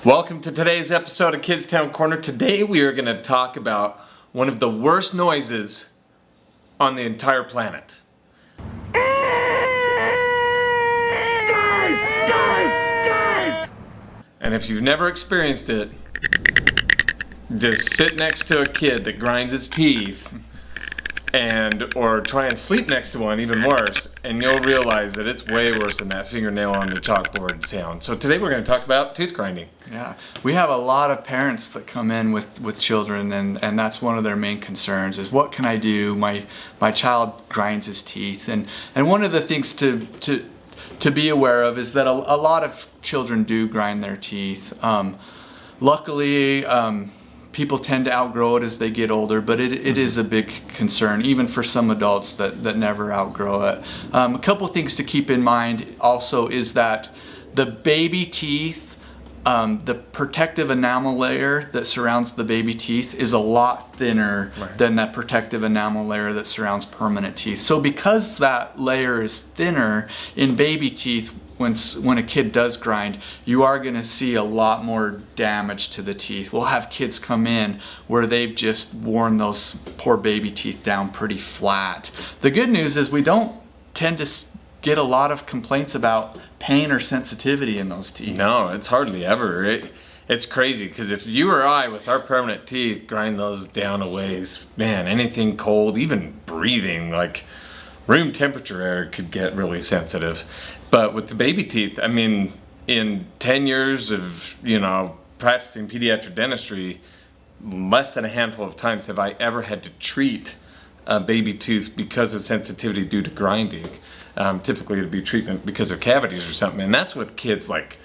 Welcome to today's episode of Kids Town Corner. Today we are going to talk about one of the worst noises on the entire planet. Guys! And if you've never experienced it, just sit next to a kid that grinds his teeth or try and sleep next to one, even worse, and you'll realize that it's way worse than that fingernail on the chalkboard sound. So today we're going to talk about tooth grinding. Yeah, we have a lot of parents that come in with children, and that's one of their main concerns is, what can I do? My child grinds his teeth, and one of the things to be aware of is that a lot of children do grind their teeth. Luckily, people tend to outgrow it as they get older, but it is a big concern, even for some adults that never outgrow it. A couple things to keep in mind also is that the baby teeth, the protective enamel layer that surrounds the baby teeth is a lot thinner than that protective enamel layer that surrounds permanent teeth. So because that layer is thinner in baby teeth, when a kid does grind, you are going to see a lot more damage to the teeth. We'll have kids come in where they've just worn those poor baby teeth down pretty flat. The good news is we don't tend to get a lot of complaints about pain or sensitivity in those teeth. No, it's hardly ever. It's crazy, because if you or I with our permanent teeth grind those down a ways, man, anything cold, even breathing, like room temperature air could get really sensitive. But with the baby teeth, I mean, in 10 years of, practicing pediatric dentistry, less than a handful of times have I ever had to treat a baby tooth because of sensitivity due to grinding. Typically it'd be treatment because of cavities or something, and that's with kids like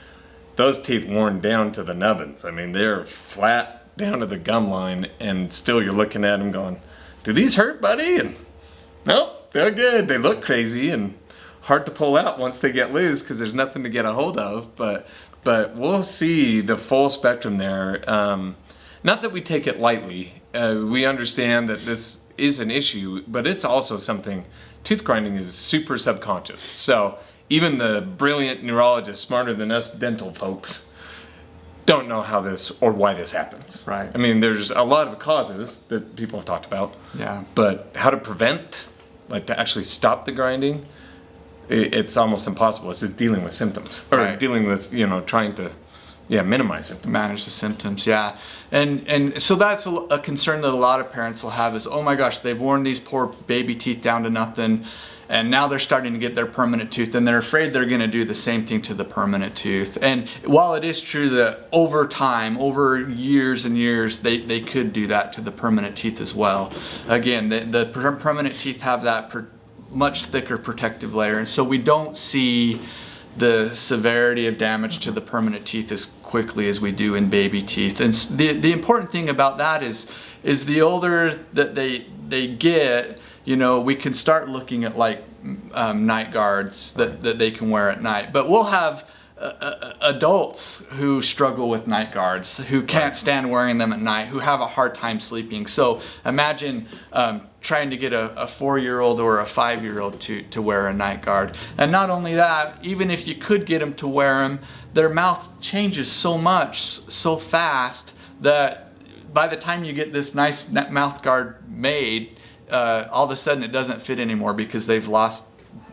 those teeth worn down to the nubbins. I mean, they're flat down to the gum line, and still you're looking at them going, do these hurt, buddy? And nope, they're good. They look crazy and hard to pull out once they get loose because there's nothing to get a hold of, but we'll see the full spectrum there. Not that we take it lightly. We understand that this is an issue, but it's also something, tooth grinding is super subconscious. So even the brilliant neurologists, smarter than us dental folks, don't know how this or why this happens. Right. I mean, there's a lot of causes that people have talked about. Yeah. But how to prevent, like to actually stop the grinding, it's almost impossible. It's just dealing with symptoms, or dealing with, trying to, minimize symptoms. Manage the symptoms, yeah. And so that's a concern that a lot of parents will have is, oh my gosh, they've worn these poor baby teeth down to nothing, and now they're starting to get their permanent tooth, and they're afraid they're going to do the same thing to the permanent tooth. And while it is true that over time, over years and years, they could do that to the permanent teeth as well. Again, the permanent teeth have that much thicker protective layer, and so we don't see the severity of damage to the permanent teeth as quickly as we do in baby teeth. And the important thing about that is the older that they get, we can start looking at like night guards that they can wear at night. But we'll have adults who struggle with night guards, who can't stand wearing them at night, who have a hard time sleeping. So imagine trying to get a 4-year-old or a 5-year-old to wear a night guard. And not only that, even if you could get them to wear them, their mouth changes so much, so fast, that by the time you get this nice mouth guard made, all of a sudden it doesn't fit anymore because they've lost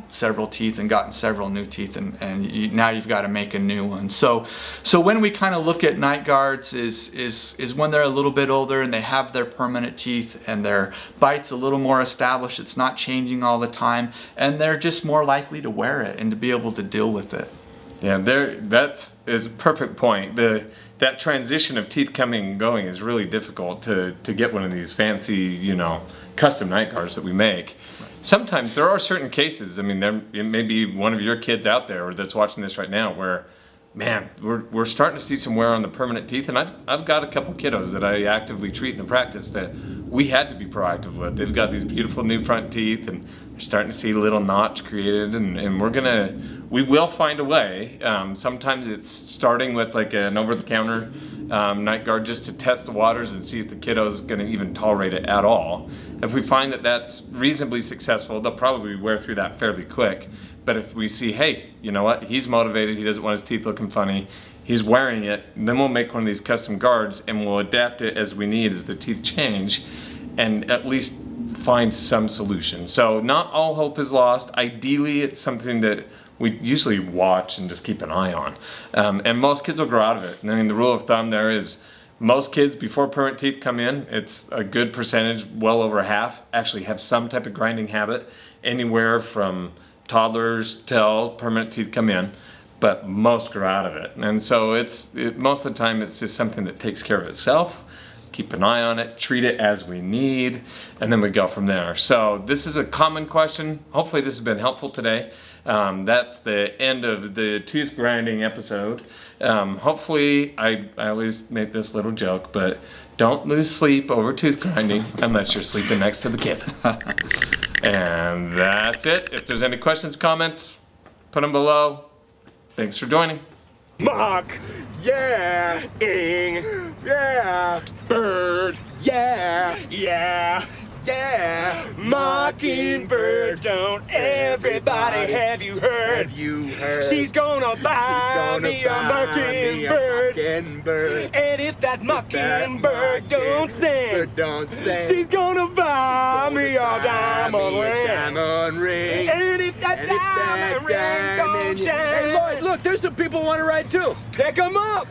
several teeth and gotten several new teeth, and now you've got to make a new one. So when we kind of look at night guards is when they're a little bit older and they have their permanent teeth and their bite's a little more established, it's not changing all the time, and they're just more likely to wear it and to be able to deal with it. Yeah, that's a perfect point. That transition of teeth coming and going is really difficult to get one of these fancy, custom night guards that we make. Sometimes there are certain cases, I mean, it may be one of your kids out there or that's watching this right now where, man, we're starting to see some wear on the permanent teeth, and I've got a couple kiddos that I actively treat in the practice that we had to be proactive with. They've got these beautiful new front teeth, and they're starting to see a little notch created, and we will find a way. Sometimes it's starting with like an over-the-counter night guard just to test the waters and see if the kiddo's going to even tolerate it at all. If we find that that's reasonably successful, they'll probably wear through that fairly quick. But if we see, hey, you know what, he's motivated, he doesn't want his teeth looking funny, he's wearing it, then we'll make one of these custom guards and we'll adapt it as we need as the teeth change, and at least find some solution. So not all hope is lost. Ideally, it's something that we usually watch and just keep an eye on. And most kids will grow out of it. I mean, the rule of thumb there is most kids before permanent teeth come in, it's a good percentage, well over half, actually have some type of grinding habit, anywhere from toddlers till permanent teeth come in, but most grow out of it. And so most of the time it's just something that takes care of itself. Keep an eye on it, treat it as we need, and then we go from there. So this is a common question. Hopefully this has been helpful today. That's the end of the tooth grinding episode. Hopefully, I always make this little joke, but don't lose sleep over tooth grinding unless you're sleeping next to the kid. And that's it. If there's any questions, comments, put them below. Thanks for joining. Mock, yeah, ing, yeah, bird, yeah, yeah, yeah, mockingbird, don't everybody have you heard? She's gonna buy me a mockingbird, and if that mockingbird don't sing, she's gonna buy me a diamond ring, and if that diamond ring don't shine. Hey Lloyd, look, there's some people want to ride too. Pick 'em up!